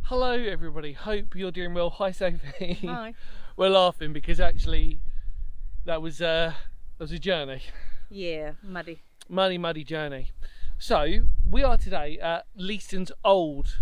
Hello everybody, hope you're doing well. Hi Sophie. Hi. We're laughing because actually that was a journey. Yeah, muddy. Muddy journey. So we are today at Leiston's old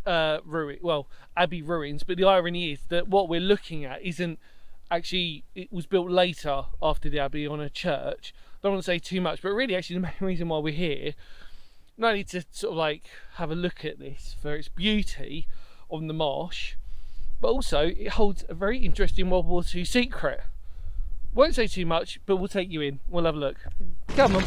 Abbey ruins, but the irony is that what we're looking at isn't actually, it was built later after the Abbey on a church. Don't want to say too much, but really actually the main reason why we're here, not only to sort of like have a look at this for its beauty on the marsh, but also it holds a very interesting World War II secret. Won't say too much, but we'll take you in. We'll have a look. Come on.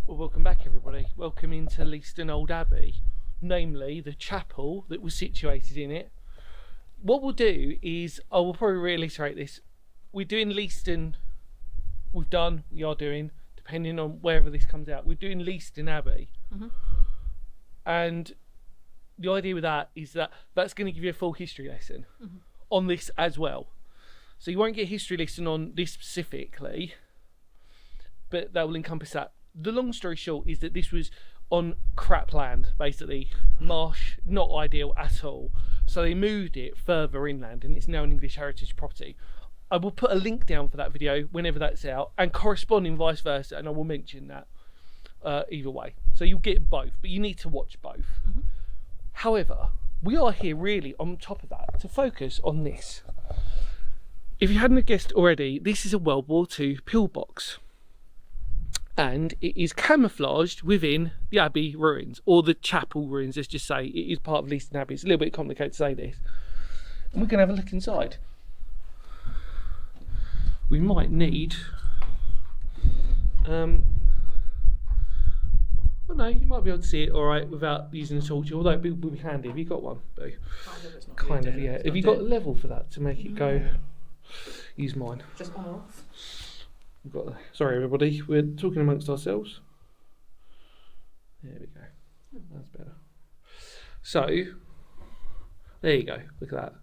Well, welcome back everybody. Welcome into Leiston Old Abbey, namely the chapel that was situated in it. What we'll do is, I will probably reiterate this, we're doing Leiston, we are doing, depending on wherever this comes out, we're doing Leiston Abbey. And the idea with that is that that's going to give you a full history lesson on this as well. So you won't get a history lesson on this specifically, but that will encompass that. The long story short is that this was on crap land, basically marsh, not ideal at all. So they moved it further inland and it's now an English heritage property. I will put a link down for that video whenever that's out, and corresponding vice versa, and I will mention that either way. So you'll get both, but you need to watch both. However, we are here really on top of that to focus on this. If you hadn't guessed already, this is a World War II pillbox. And it is camouflaged within the Abbey ruins, or the chapel ruins, let's just say. It is part of Leiston Abbey. It's a little bit complicated to say this. And we're going to have a look inside. We might need... well, no, you might be able to see it all right without using a torch, although it would be handy. Have you got one, Boo? Kind of, yeah. Have you got a level for that to make it go? Use mine. Just on or off? Sorry everybody, we're talking amongst ourselves. There we go. That's better. So, there you go. Look at that.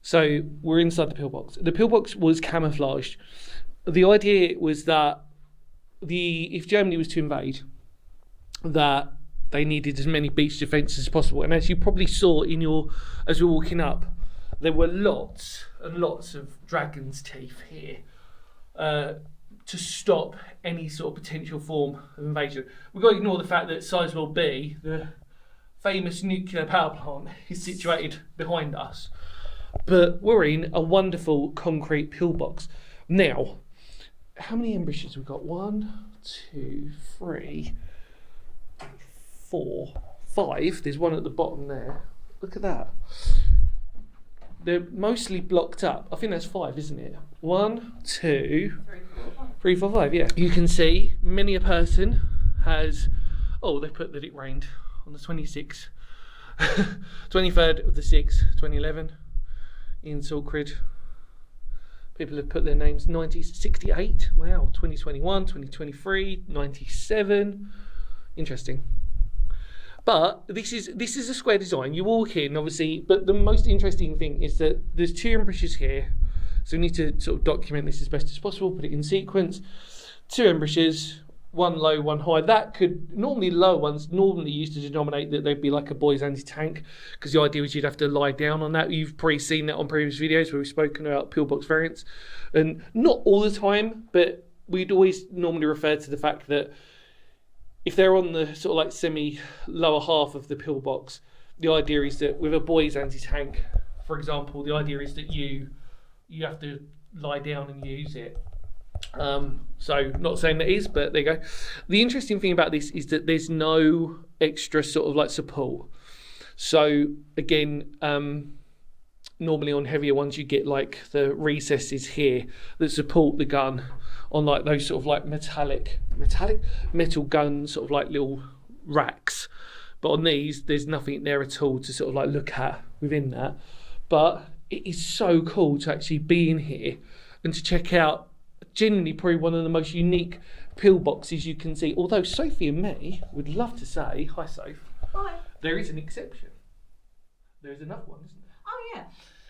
So, we're inside the pillbox. The pillbox was camouflaged. The idea was that if Germany was to invade, that they needed as many beach defences as possible. And as you probably saw as we were walking up, there were lots and lots of dragon's teeth here. To stop any sort of potential form of invasion. We've got to ignore the fact that Sizewell B, the famous nuclear power plant, is situated behind us. But we're in a wonderful concrete pillbox. Now, how many embrasures we've got? 1, 2, 3, 4, 5. There's one at the bottom there. Look at that. They're mostly blocked up. I think that's 5, isn't it? 1, 2, 3, 4, 5. Yeah. You can see many a person has. Oh, they put that it rained on the 26th, 23rd of the 6th, 2011, in Salford. People have put their names. 1968. Wow. 2021, 2023, 97. Interesting. But this is a square design. You walk in, obviously, but the most interesting thing is that there's 2 embrasures here. So we need to sort of document this as best as possible, put it in sequence. 2 embrasures, 1 low, 1 high. That could, normally low ones, normally used to denominate that they'd be like a boy's anti-tank, because the idea was you'd have to lie down on that. You've probably seen that on previous videos where we've spoken about pillbox variants. And not all the time, but we'd always normally refer to the fact that if they're on the sort of like semi-lower half of the pillbox, the idea is that with a boy's anti-tank, for example, the idea is that you have to lie down and use it. So not saying that is, but there you go. The interesting thing about this is that there's no extra sort of like support. So again, normally on heavier ones you get like the recesses here that support the gun on like those sort of like metal guns, sort of like little racks. But on these, there's nothing there at all to sort of like look at within that. But it is so cool to actually be in here and to check out genuinely probably one of the most unique pillboxes you can see. Although Sophie and me would love to say, hi Soph, Hi. there is an exception. There is another one, isn't there? Oh yeah,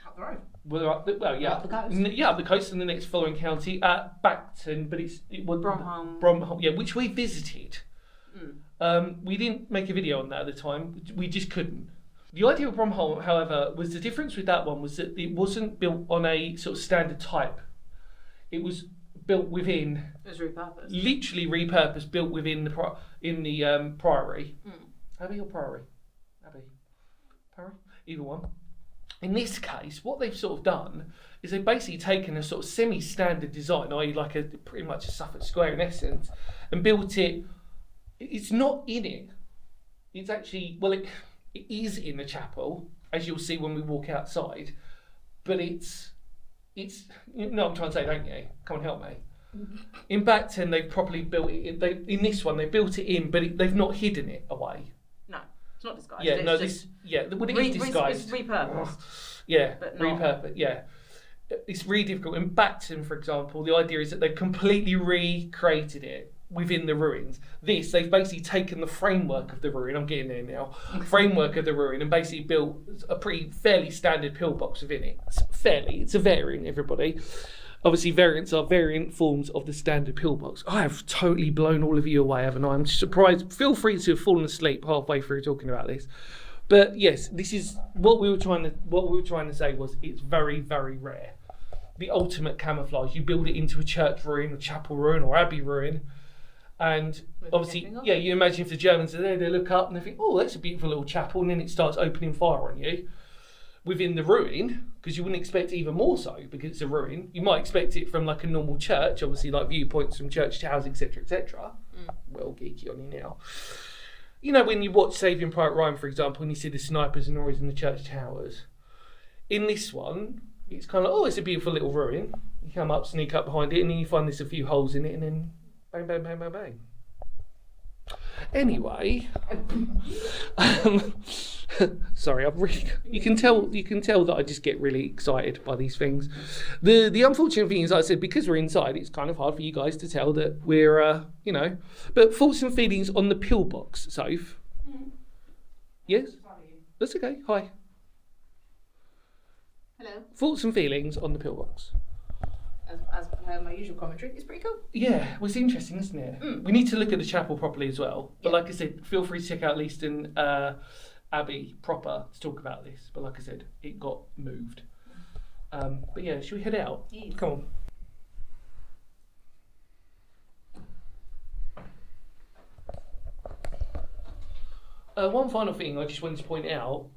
up the road. Up the coast. Up the coast in the next following county at Bacton, but it was Bromholm, yeah, which we visited. We didn't make a video on that at the time. We just couldn't. The idea of Bromholm, however, was the difference with that one was that it wasn't built on a sort of standard type. It was built within. It was repurposed. Literally repurposed, built within the priory. Abbey or priory? Abbey. Priory? Either one. In this case, what they've sort of done is they've basically taken a sort of semi-standard design, i.e. like pretty much a Suffolk square in essence, and built it. It's not in it. It's actually, well, it is in the chapel, as you'll see when we walk outside, but it's you know what I'm trying to say, don't you? Come and help me. In Bacton, they've properly built it. In this one, they built it in, but they've not hidden it away. No, it's not disguised. Yeah, it's no, just well, it is disguised. It's repurposed. Yeah, but not... repurposed. Yeah, it's really difficult. In Bacton, for example, the idea is that they've completely recreated it within the ruins. They've basically taken the framework of the ruin. I'm getting there now. Framework of the ruin, and basically built a fairly standard pillbox within it. It's a variant, everybody. Obviously, variants are variant forms of the standard pillbox. I have totally blown all of you away, haven't I? I'm surprised. Feel free to have fallen asleep halfway through talking about this. But yes, this is what we were trying to say was it's very, very rare. The ultimate camouflage. You build it into a church ruin, a chapel ruin, or abbey ruin. And obviously, yeah, you imagine if the Germans are there, they look up and they think, oh, that's a beautiful little chapel, and then it starts opening fire on you within the ruin, because you wouldn't expect even more so, because it's a ruin. You might expect it from like a normal church, obviously like viewpoints from church towers, etc., etc. Well, geeky on you now. You know, when you watch Saving Private Ryan, for example, and you see the snipers and always in the church towers. In this one, it's kind of, oh, it's a beautiful little ruin. You come up, sneak up behind it, and then you find there's a few holes in it, and then bang, bang, bang, bang, bang. Anyway, sorry, you can tell that I just get really excited by these things. The unfortunate thing is, like I said, because we're inside, it's kind of hard for you guys to tell that we're, But thoughts and feelings on the pillbox, Soph? Yes? That's okay. Hi. Hello. Thoughts and feelings on the pillbox? As per my usual commentary, it's pretty cool. Yeah, well, it's interesting, isn't it? We need to look at the chapel properly as well. But like I said, feel free to check out Leiston Abbey proper to talk about this. But like I said, it got moved. But yeah, should we head out? Yes. Come on. One final thing I just wanted to point out.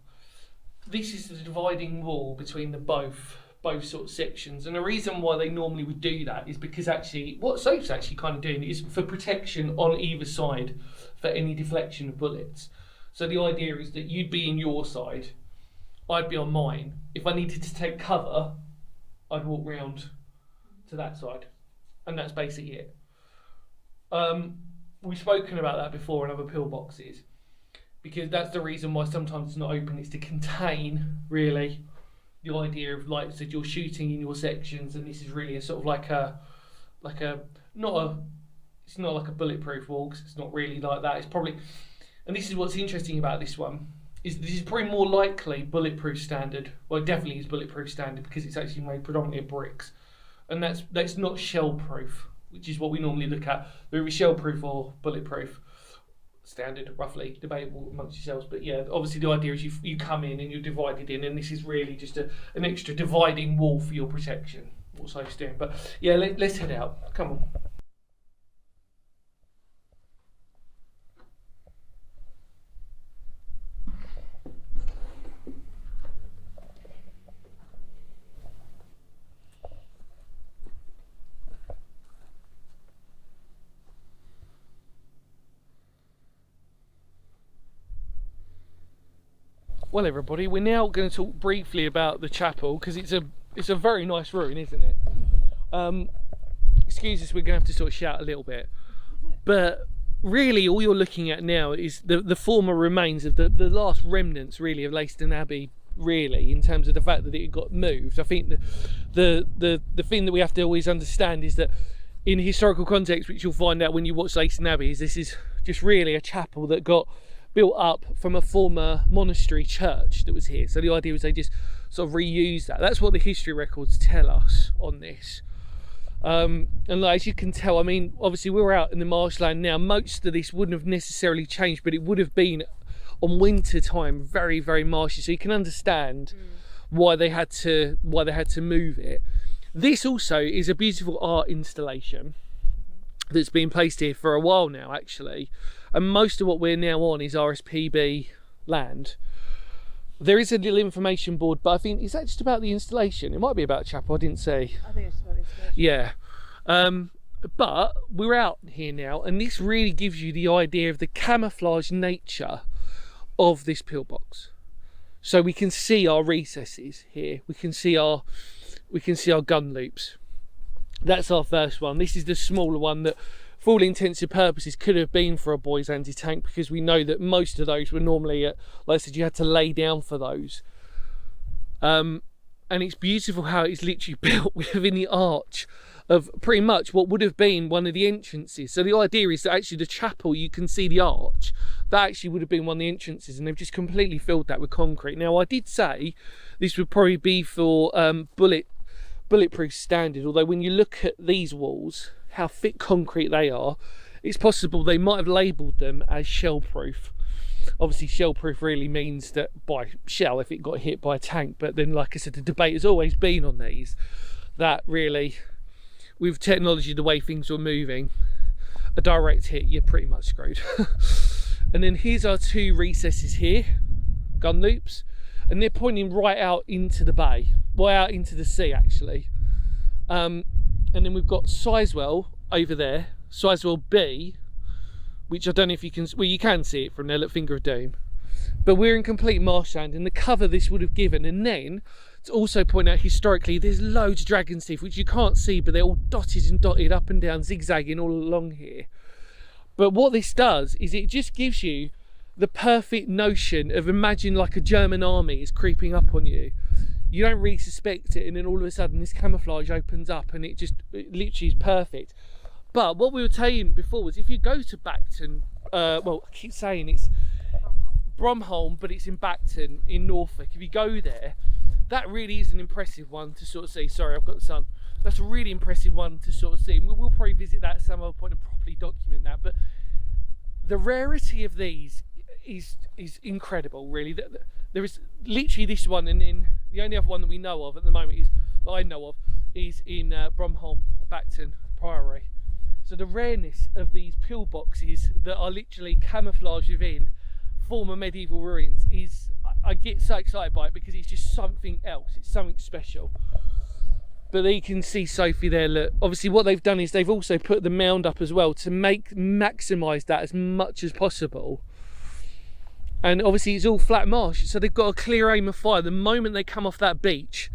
This is the dividing wall between the both sort of sections, and the reason why they normally would do that is because actually what Soph's actually kind of doing is for protection on either side for any deflection of bullets. So the idea is that you'd be in your side, I'd be on mine. If I needed to take cover, I'd walk round to that side, and that's basically it. We've spoken about that before in other pillboxes, because that's the reason why sometimes it's not open. It's to contain, really, the idea of, like I said, you're shooting in your sections, and this is really a sort of it's not like a bulletproof wall, because it's not really like that. It's probably, and this is what's interesting about this one, is this is probably more likely bulletproof standard. Well, it definitely is bulletproof standard because it's actually made predominantly of bricks, and that's not shell proof, which is what we normally look at. Whether it's shell proof or bulletproof. Standard, roughly, debatable amongst yourselves, but yeah, obviously the idea is you come in and you're divided in, and this is really just an extra dividing wall for your protection. What Soph's doing, but yeah, let's head out. Come on. Well, everybody, we're now going to talk briefly about the chapel, because it's a very nice ruin, isn't it? Excuse us, we're going to have to sort of shout a little bit, but really all you're looking at now is the former remains of the last remnants really of Leiston Abbey, really, in terms of the fact that it got moved. I think the thing that we have to always understand is that in historical context, which you'll find out when you watch Leiston Abbey, is this is just really a chapel that got built up from a former monastery church that was here. So the idea was they just sort of reused that. That's what the history records tell us on this. And like, as you can tell, I mean, obviously we're out in the marshland now. Most of this wouldn't have necessarily changed, but it would have been on winter time very, very marshy. So you can understand why they had to move it. This also is a beautiful art installation that's been placed here for a while now, actually. And most of what we're now on is RSPB land. There is a little information board, but I think, is that just about the installation? It might be about a chapel, I didn't see. I think it's about the installation. Yeah. But we're out here now, and this really gives you the idea of the camouflage nature of this pillbox. So we can see our recesses here. We can see our gun loops. That's our first one. This is the smaller one that, for all intents and purposes, could have been for a boys anti-tank, because we know that most of those were normally, like I said, you had to lay down for those. And it's beautiful how it's literally built within the arch of pretty much what would have been one of the entrances. So the idea is that actually the chapel, you can see the arch, that actually would have been one of the entrances, and they've just completely filled that with concrete. Now, I did say this would probably be for bulletproof standard, although when you look at these walls, how thick concrete they are, it's possible they might have labelled them as shell proof. Obviously shell proof really means that by shell if it got hit by a tank, but then like I said, the debate has always been on these, that really with technology, the way things were moving, a direct hit, you're pretty much screwed. And then here's our two recesses here, gun loops, and they're pointing right out into the bay, right out into the sea actually. And then we've got Sizewell over there, Sizewell B, which I don't know if you can, well you can see it from there, look, Finger of Doom. But we're in complete marshland, and the cover this would have given. And then to also point out historically, there's loads of dragon's teeth which you can't see, but they're all dotted up and down, zigzagging all along here. But what this does is it just gives you the perfect notion of, imagine like a German army is creeping up on you. You don't really suspect it, and then all of a sudden this camouflage opens up, and it literally is perfect. But what we were saying before was, if you go to Bacton, well I keep saying it's Bromholm, but it's in Bacton in Norfolk. If you go there, that really is an impressive one to sort of see. Sorry, I've got the sun. That's a really impressive one to sort of see. And we'll probably visit that at some other point and properly document that. But the rarity of these is incredible, really. There is literally this one, and then the only other one that we know of at the moment is in Bromholm, Bacton Priory. So the rareness of these pillboxes that are literally camouflaged within former medieval ruins is, I get so excited by it because it's just something else. It's something special. But there you can see Sophie there, look. Obviously what they've done is they've also put the mound up as well to maximise that as much as possible. And obviously it's all flat marsh, so they've got a clear aim of fire. The moment they come off that beach,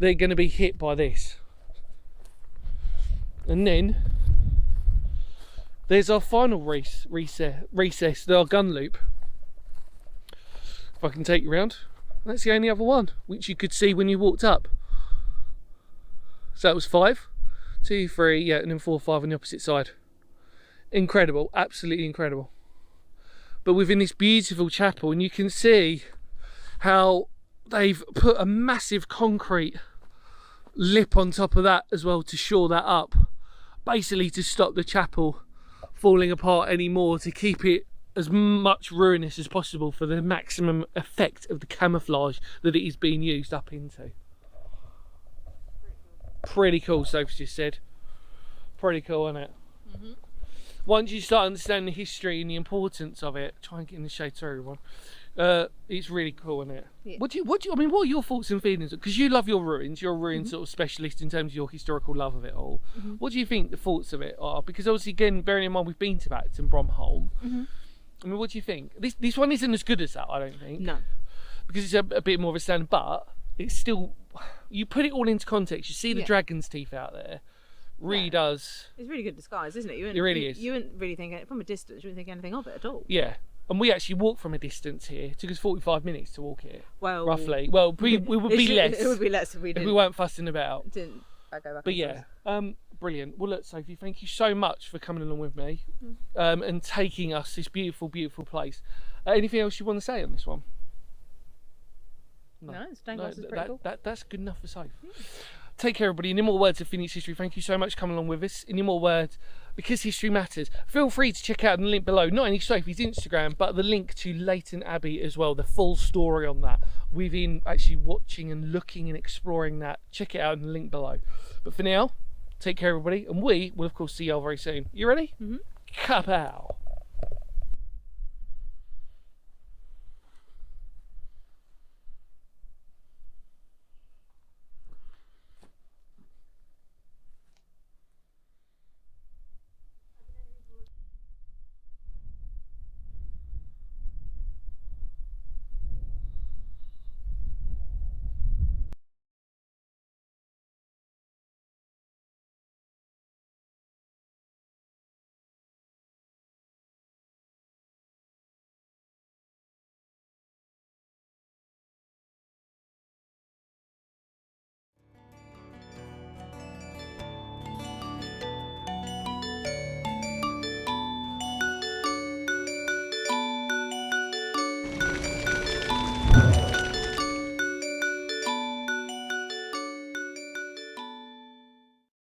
they're going to be hit by this. And then there's our final recess, our gun loop. If I can take you round, that's the only other one which you could see when you walked up. So that was 5, 2, 3, yeah, and then 4, 5 on the opposite side. Incredible, absolutely incredible. But within this beautiful chapel, and you can see how they've put a massive concrete lip on top of that as well to shore that up, basically to stop the chapel falling apart anymore, to keep it as much ruinous as possible for the maximum effect of the camouflage that it is being used up into. Pretty cool, Sophie's just said. Pretty cool, isn't it? Mm-hmm. Once you start understanding the history and the importance of it, try and get in the shade, sorry everyone. It's really cool, isn't it? Yeah. What are your thoughts and feelings? Because you love your ruins, you're a ruin sort of specialist in terms of your historical love of it all. Mm-hmm. What do you think the thoughts of it are? Because obviously, again, bearing in mind we've been to Bacton, Bromholm. Mm-hmm. I mean, what do you think? This one isn't as good as that, I don't think. No. Because it's a bit more of a standard, but it's still, you put it all into context, you see the dragon's teeth out there, Really does. It's really good disguise, isn't it? It really is. You wouldn't really think, from a distance, you wouldn't think anything of it at all. Yeah. And we actually walked from a distance here. It took us 45 minutes to walk here. Well, roughly. Well, we would be less. It would be less if we didn't. If we weren't fussing about. Didn't go back. But yeah, brilliant. Well, look, Sophie, thank you so much for coming along with me and taking us this beautiful, beautiful place. Anything else you want to say on this one? No, stained glass is pretty cool. That's good enough for Sophie. Take care, everybody. And in more words of Phoenix history, thank you so much for coming along with us. And in more words, because history matters, feel free to check out the link below, not only Sophie's Instagram, but the link to Leiston Abbey as well, the full story on that. We've been actually watching and looking and exploring that. Check it out in the link below. But for now, take care, everybody. And we will, of course, see you all very soon. You ready? Mm-hmm. Kapow!